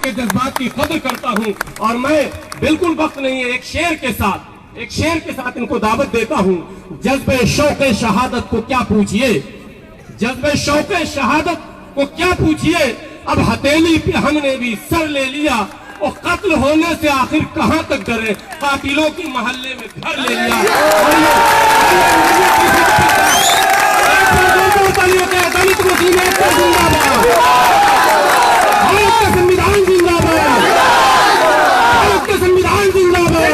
के जज्बात की कदर करता हूं और मैं बिल्कुल वक्त नहीं है एक शेर के साथ इनको दावत देता हूं। जज्बे शौक़े शहादत को क्या पूछिए, जज्बे शौक़े शहादत को क्या पूछिए, अब हथेली पे हमने भी सर ले लिया और कत्ल होने से आखिर कहां तक डरे, कातिलों की मोहल्ले में घर ले लिया। दलित मुस्लिम एकता जिंदाबाद, भारत का संविधान जिंदाबाद, भारत का संविधान जिंदाबाद।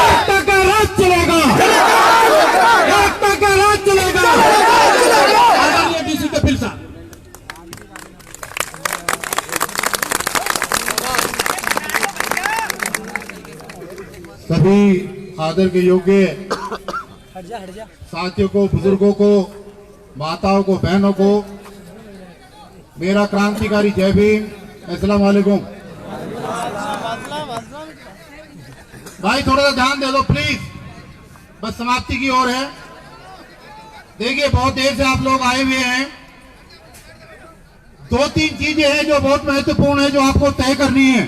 एकता का राज चलेगा, एकता का राज चलेगा। आदरणीय डीसी कपिल साहब। सभी आदर के योग्य साथियों को, बुजुर्गों को, माताओं को, बहनों को मेरा क्रांतिकारी जय भीम, अस्सलाम वालेकुम। भाई थोड़ा सा ध्यान दे दो प्लीज, बस समाप्ति की ओर है। देखिए बहुत देर से आप लोग आए हुए हैं, 2-3 चीजें हैं जो बहुत महत्वपूर्ण है, जो आपको तय करनी है।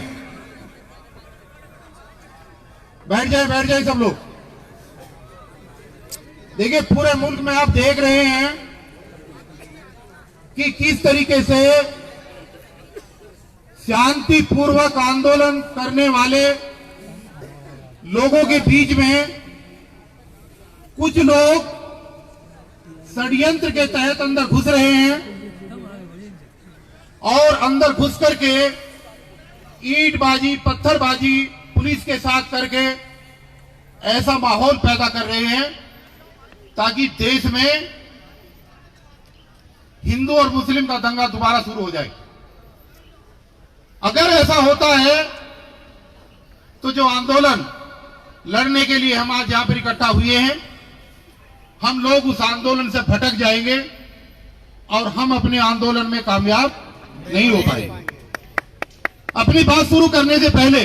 बैठ जाए सब लोग। देखिए पूरे मुल्क में आप देख रहे हैं कि किस तरीके से शांतिपूर्वक आंदोलन करने वाले लोगों के बीच में कुछ लोग षड्यंत्र के तहत अंदर घुस रहे हैं और अंदर घुस करके ईंटबाजी, पत्थरबाजी पुलिस के साथ करके ऐसा माहौल पैदा कर रहे हैं ताकि देश में हिंदू और मुस्लिम का दंगा दोबारा शुरू हो जाए। अगर ऐसा होता है तो जो आंदोलन लड़ने के लिए हम आज यहां पर इकट्ठा हुए हैं, हम लोग उस आंदोलन से भटक जाएंगे और हम अपने आंदोलन में कामयाब नहीं हो पाएंगे। अपनी बात शुरू करने से पहले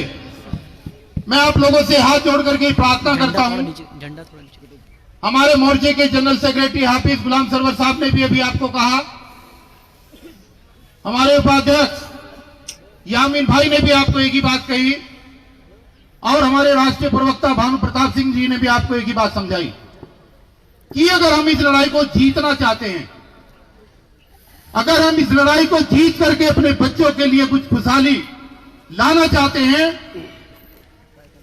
मैं आप लोगों से हाथ जोड़ करके प्रार्थना करता हूं। हमारे मोर्चे के जनरल सेक्रेटरी हाफिज गुलाम सरवर साहब ने भी अभी आपको कहा, हमारे उपाध्यक्ष यामीन भाई ने भी आपको एक ही बात कही और हमारे राष्ट्रीय प्रवक्ता भानु प्रताप सिंह जी ने भी आपको एक ही बात समझाई कि अगर हम इस लड़ाई को जीतना चाहते हैं, अगर हम इस लड़ाई को जीत करके अपने बच्चों के लिए कुछ खुशहाली लाना चाहते हैं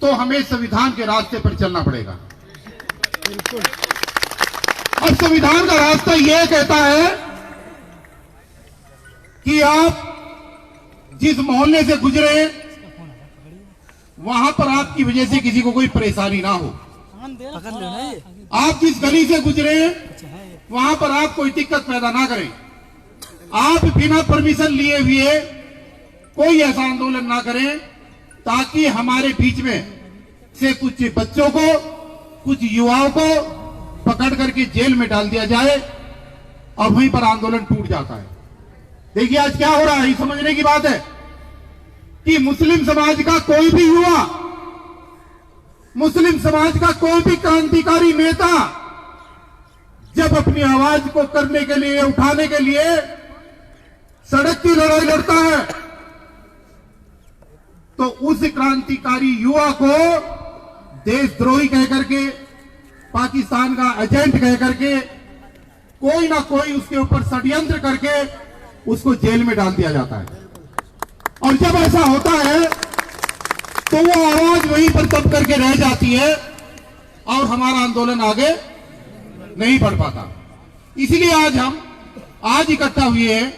तो हमें संविधान के रास्ते पर चलना पड़ेगा। अब संविधान का रास्ता यह कहता है कि आप जिस मोहल्ले से गुजरे वहां पर आपकी वजह से किसी को कोई परेशानी ना हो, आप जिस गली से गुजरे वहां पर आप कोई दिक्कत पैदा ना करें, आप बिना परमिशन लिए हुए कोई ऐसा आंदोलन ना करें ताकि हमारे बीच में से कुछ बच्चों को, कुछ युवाओं को पकड़ करके जेल में डाल दिया जाए और वहीं पर आंदोलन टूट जाता है। देखिए आज क्या हो रहा है, ये समझने की बात है कि मुस्लिम समाज का कोई भी युवा, मुस्लिम समाज का कोई भी क्रांतिकारी नेता जब अपनी आवाज को करने के लिए, उठाने के लिए सड़क की लड़ाई लड़ता है तो उस क्रांतिकारी युवा को देशद्रोही कह करके, पाकिस्तान का एजेंट कह करके, कोई ना कोई उसके ऊपर षड्यंत्र करके उसको जेल में डाल दिया जाता है। और जब ऐसा होता है तो वो आवाज वहीं पर दब करके रह जाती है और हमारा आंदोलन आगे नहीं बढ़ पाता। इसलिए आज हम आज इकट्ठा हुए हैं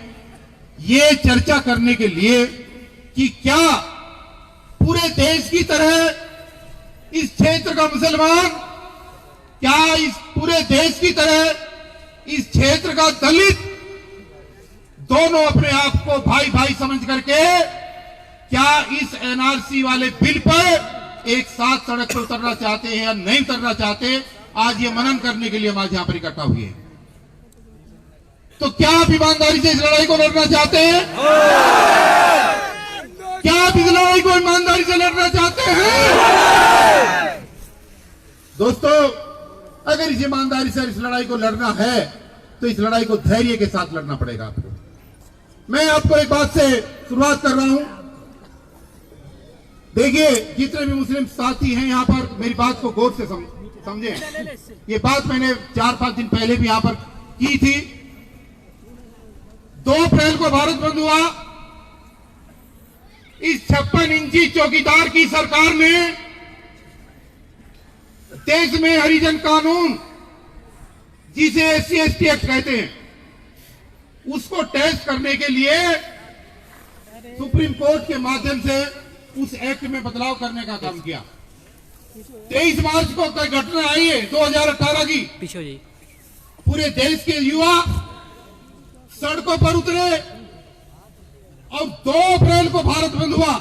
ये चर्चा करने के लिए कि क्या पूरे देश की तरह इस क्षेत्र का मुसलमान, क्या इस पूरे देश की तरह इस क्षेत्र का दलित दोनों अपने आप को भाई भाई समझ करके क्या इस एनआरसी वाले बिल पर एक साथ सड़क पर उतरना चाहते हैं या नहीं उतरना चाहते, आज ये मनन करने के लिए हम आज यहां पर इकट्ठा हुए हैं। तो क्या आप ईमानदारी से इस लड़ाई को लड़ना चाहते हैं? क्या आप इस लड़ाई को ईमानदारी से लड़ना चाहते हैं? दोस्तों, अगर इस ईमानदारी से इस लड़ाई को लड़ना है तो इस लड़ाई को धैर्य के साथ लड़ना पड़ेगा आपको। मैं आपको एक बात से शुरुआत कर रहा हूं। देखिए, जितने भी मुस्लिम साथी हैं यहां पर, मेरी बात को गौर से समझें। ये बात मैंने 4-5 दिन पहले भी यहां पर की थी। 2 अप्रैल को भारत बंद हुआ। इस 56 इंची चौकीदार की सरकार ने देश में हरिजन कानून, जिसे SC/ST एक्ट कहते हैं, उसको टेस्ट करने के लिए सुप्रीम कोर्ट के माध्यम से उस एक्ट में बदलाव करने का काम किया। 23 मार्च को कोई घटना आई है 2018 की। पूरे देश के युवा सड़कों पर उतरे और 2 अप्रैल को भारत बंद हुआ।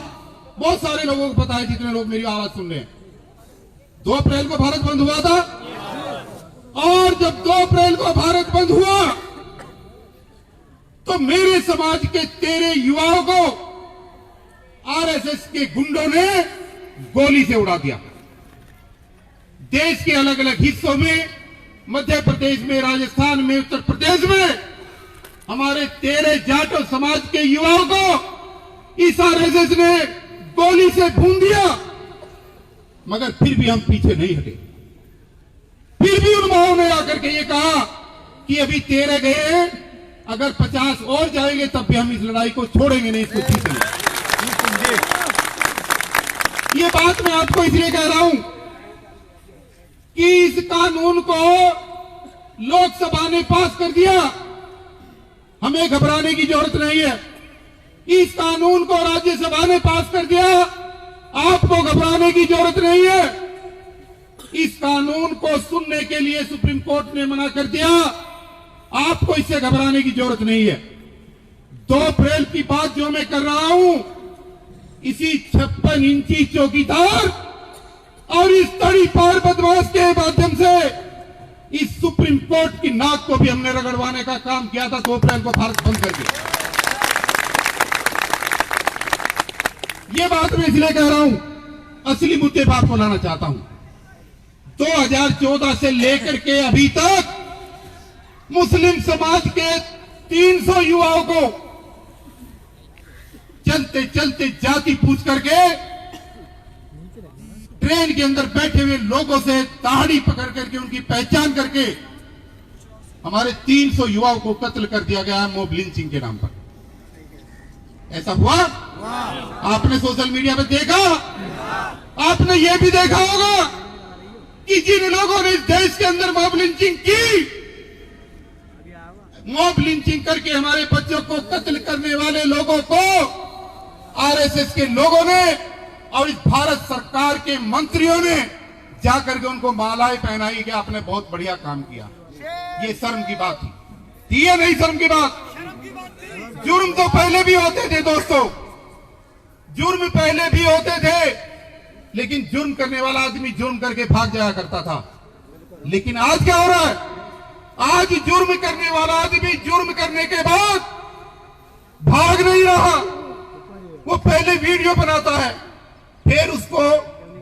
बहुत सारे लोगों को पता है, जितने लोग मेरी आवाज सुन रहे हैं। 2 अप्रैल को भारत बंद हुआ था। और जब 2 अप्रैल को भारत बंद हुआ तो मेरे समाज के 13 युवाओं को RSS के गुंडों ने गोली से उड़ा दिया। देश के अलग अलग हिस्सों में, मध्य प्रदेश में, राजस्थान में, उत्तर प्रदेश में हमारे 13 जाटो समाज के युवाओं को इस RSS ने गोली से भून दिया। मगर फिर भी हम पीछे नहीं हटे। फिर भी उन भावों ने आकर के ये कहा कि अभी 13 गए, अगर 50 और जाएंगे तब भी हम इस लड़ाई को छोड़ेंगे नहीं, इसको जीतेंगे। ये बात मैं आपको इसलिए कह रहा हूं कि इस कानून को लोकसभा ने पास कर दिया। हमें घबराने की जरूरत नहीं है। इस कानून को राज्यसभा ने पास कर दिया। आपको घबराने की जरूरत नहीं है। इस कानून को सुनने के लिए सुप्रीम कोर्ट ने मना कर दिया। आपको इससे घबराने की जरूरत नहीं है। 2 अप्रैल की बात जो मैं कर रहा हूं, इसी 56 इंची चौकीदार और इस तड़ी पार बदमाश के माध्यम से इस सुप्रीम कोर्ट की नाक को भी हमने रगड़वाने का काम किया था 2 अप्रैल को भारत बंद करके। ये बात मैं इसलिए कह रहा हूं, असली मुद्दे पर आपको लाना चाहता हूं। 2014 से लेकर के अभी तक मुस्लिम समाज के 300 युवाओं को चलते चलते जाति पूछ करके ट्रेन के अंदर बैठे हुए लोगों से दाढ़ी पकड़ करके उनकी पहचान करके हमारे 300 युवाओं को कत्ल कर दिया गया है मॉब लिंचिंग के नाम पर। ऐसा हुआ? आपने सोशल मीडिया पे देखा? आपने ये भी देखा होगा कि जिन लोगों ने इस देश के अंदर मॉब लिंचिंग की, मॉब लिंचिंग करके हमारे बच्चों को कत्ल करने वाले लोगों को RSS के लोगों ने और इस भारत सरकार के मंत्रियों ने जाकर के उनको मालाएं पहनाई कि आपने बहुत बढ़िया काम किया। ये शर्म की बात थी या नहीं? शर्म की बात। जुर्म तो पहले भी होते थे दोस्तों, जुर्म पहले भी होते थे, लेकिन जुर्म करने वाला आदमी जुर्म करके भाग जाया करता था। लेकिन आज क्या हो रहा है? आज जुर्म करने वाला आदमी जुर्म करने के बाद भाग नहीं रहा। वो पहले वीडियो बनाता है, फिर उसको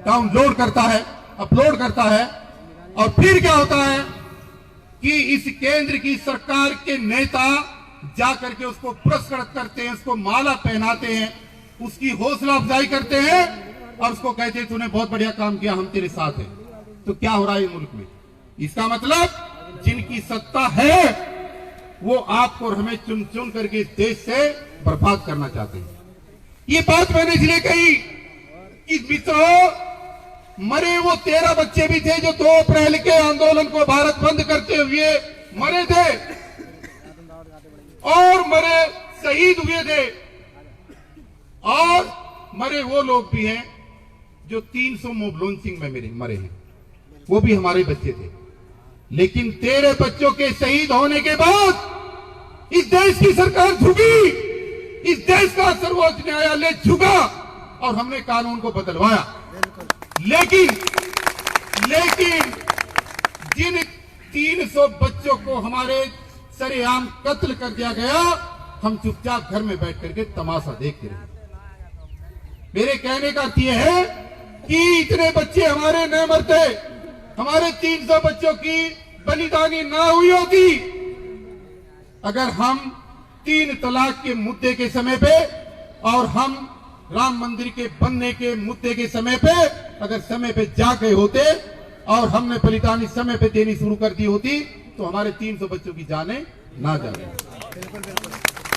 डाउनलोड करता है, अपलोड करता है, और फिर क्या होता है कि इस केंद्र की सरकार के नेता जाकर के उसको पुरस्कृत करते हैं, उसको माला पहनाते हैं, उसकी हौसला अफजाई करते हैं और उसको कहते हैं तूने बहुत बढ़िया काम किया, हम तेरे साथ हैं। तो क्या हो रहा है मुल्क में? इसका मतलब जिनकी सत्ता है वो आपको और हमें चुन चुन करके इस देश से बर्बाद करना चाहते हैं। ये बात मैंने इसलिए कही कि मित्रों, मरे वो 13 बच्चे भी थे जो 2 अप्रैल के आंदोलन को भारत बंद करते हुए मरे थे, और मरे शहीद हुए थे, और मरे वो लोग भी हैं जो 300 मॉब लॉन्चिंग में मरे हैं, वो भी हमारे बच्चे थे। लेकिन 13 बच्चों के शहीद होने के बाद इस देश की सरकार झुकी, इस देश का सर्वोच्च न्यायालय झुका और हमने कानून को बदलवाया। लेकिन जिन 300 बच्चों को हमारे सरेआम कत्ल कर दिया गया, हम चुपचाप घर में बैठ करके तमाशा देखते रहे। मेरे कहने का अर्थ यह है कि इतने बच्चे हमारे न मरते, हमारे 300 बच्चों की बलिदानी ना हुई होती अगर हम 3 तलाक के मुद्दे के समय पे और हम राम मंदिर के बनने के मुद्दे के समय पे अगर समय पे जा गए होते और हमने पलितानी समय पे देनी शुरू कर दी होती तो हमारे 300 बच्चों की जाने ना जाती,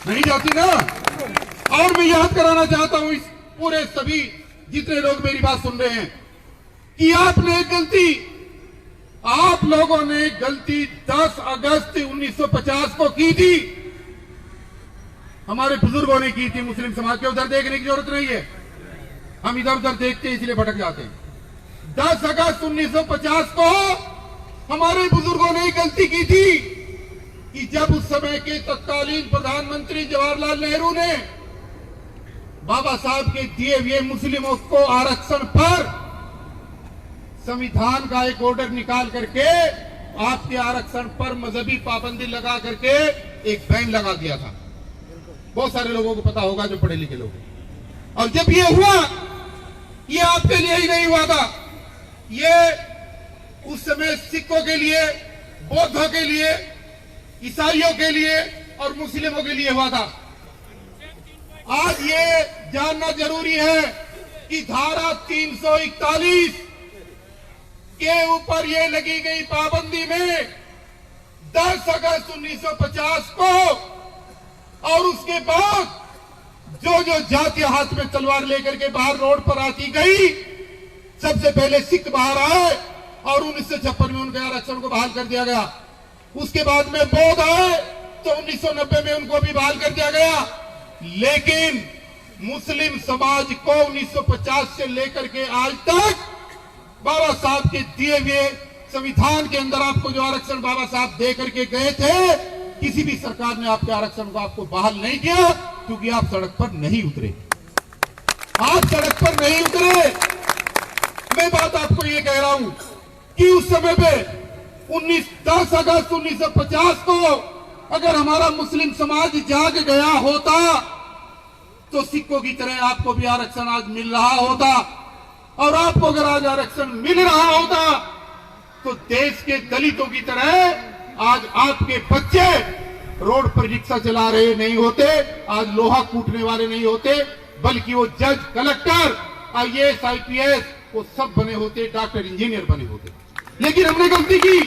नहीं जाती ना। और मैं याद कराना चाहता हूं इस पूरे सभी जितने लोग मेरी बात सुन रहे हैं कि आपने एक गलती, आप लोगों ने गलती 10 अगस्त 1950 को की थी, हमारे बुजुर्गों ने की थी। मुस्लिम समाज के उधर देखने की जरूरत नहीं है, हम इधर उधर देखते हैं इसलिए भटक जाते हैं। 10 अगस्त 1950 को हमारे बुजुर्गों ने गलती की थी कि जब उस समय के तत्कालीन प्रधानमंत्री जवाहरलाल नेहरू ने बाबा साहब के दिए हुए मुस्लिमों को आरक्षण पर संविधान का एक ऑर्डर निकाल करके आपके आरक्षण पर मजहबी पाबंदी लगा करके एक बैन लगा दिया था। बहुत सारे लोगों को पता होगा जो पढ़े लिखे लोग। और जब ये हुआ, ये आपके लिए ही नहीं हुआ था, ये उस समय सिखों के लिए, बौद्धों के लिए, ईसाइयों के लिए और मुस्लिमों के लिए हुआ था। आज ये जानना जरूरी है कि धारा 341 के ऊपर ये लगी गई पाबंदी में 10 अगस्त 1950 को और उसके बाद जो जो जाति हाथ में तलवार लेकर के बाहर रोड पर आती गई, सबसे पहले सिख बाहर आए और 1956 में उनके आरक्षण को बहाल कर दिया गया। उसके बाद में बौद्ध आए तो 1990 में उनको भी बहाल कर दिया गया। लेकिन मुस्लिम समाज को 1950 से लेकर के आज तक बाबा साहब के दिए हुए संविधान के अंदर आपको जो आरक्षण बाबा साहब दे करके गए थे, किसी भी सरकार ने आपके आरक्षण को आपको बहाल नहीं किया, क्योंकि आप सड़क पर नहीं उतरे। आप सड़क पर नहीं उतरे। मैं बात आपको ये कह रहा हूं कि उस समय पे 10 अगस्त 1950 को अगर हमारा मुस्लिम समाज जाग गया होता तो सिखों की तरह आपको भी आरक्षण आज मिल रहा होता। और आपको अगर आज आरक्षण मिल रहा होता तो देश के दलितों की तरह आज आपके बच्चे रोड पर रिक्शा चला रहे नहीं होते, आज लोहा कूटने वाले नहीं होते, बल्कि वो जज, कलेक्टर, IAS, IPS वो सब बने होते, डॉक्टर, इंजीनियर बने होते। लेकिन हमने गलती की।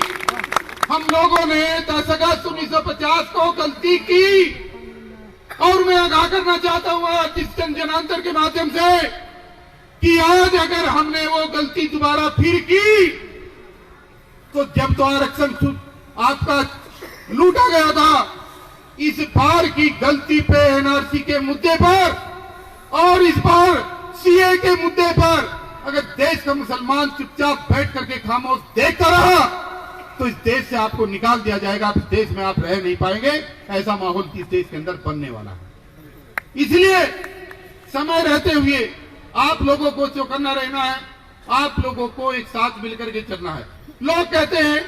हम लोगों ने 10 अगस्त 1950 को गलती की। और मैं आगाह करना चाहता हूं आज इस जनांतर के माध्यम से कि आज अगर हमने वो गलती दोबारा फिर की तो जब तो आरक्षण आपका लूटा गया था, इस बार की गलती पे NRC के मुद्दे पर और इस बार CA के मुद्दे पर अगर देश का मुसलमान चुपचाप बैठ करके खामोश देखता रहा तो इस देश से आपको निकाल दिया जाएगा। इस देश में आप रह नहीं पाएंगे। ऐसा माहौल इस देश के अंदर बनने वाला है। इसलिए समय रहते हुए आप लोगों को चौकन्ना रहना है, आप लोगों को एक साथ मिलकर के चलना है। लोग कहते हैं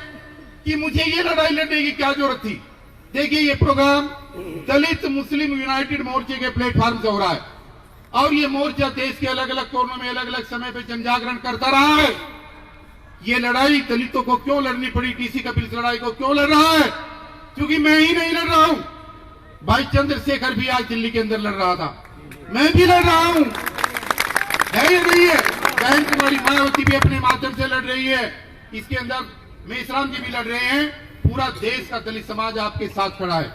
कि मुझे ये लड़ाई लड़ने की क्या जरूरत थी। देखिए, ये प्रोग्राम दलित मुस्लिम यूनाइटेड मोर्चे के प्लेटफॉर्म से हो रहा है और ये मोर्चा देश के अलग अलग कोनों में अलग अलग समय पे जनजागरण करता रहा है। ये लड़ाई दलितों को क्यों लड़नी पड़ी, टीसी कपिल लड़ाई को क्यों लड़ रहा है? क्योंकि मैं ही नहीं लड़ रहा हूं, भाई चंद्रशेखर भी आज दिल्ली के अंदर लड़ रहा था, मैं भी लड़ रहा हूं, है या नहीं है? बहन कुमारी मायावती भी अपने माध्यम से लड़ रही है, इसके अंदर मेश्राम जी भी लड़ रहे हैं। पूरा देश का दलित समाज आपके साथ खड़ा है।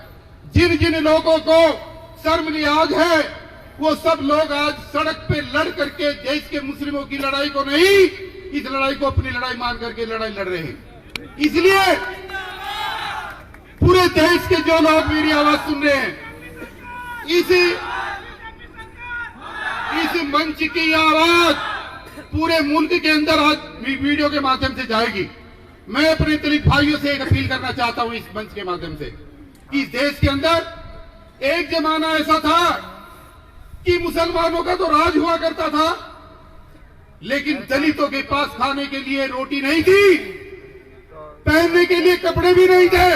जिन जिन लोगों को शर्म लिहाज है वो सब लोग आज सड़क पे लड़ करके देश के मुस्लिमों की लड़ाई को नहीं, इस लड़ाई को अपनी लड़ाई मान करके लड़ाई लड़ रहे हैं। इसलिए पूरे देश के जो लोग मेरी आवाज सुन रहे हैं, इस मंच की आवाज पूरे मुल्क के अंदर आज वीडियो के माध्यम से जाएगी। मैं अपने दलित भाइयों से एक अपील करना चाहता हूं इस मंच के माध्यम से कि इस देश के अंदर एक जमाना ऐसा था कि मुसलमानों का तो राज हुआ करता था, लेकिन दलितों के पास खाने के लिए रोटी नहीं थी, पहनने के लिए कपड़े भी नहीं थे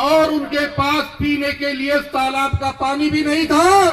और उनके पास पीने के लिए तालाब का पानी भी नहीं था।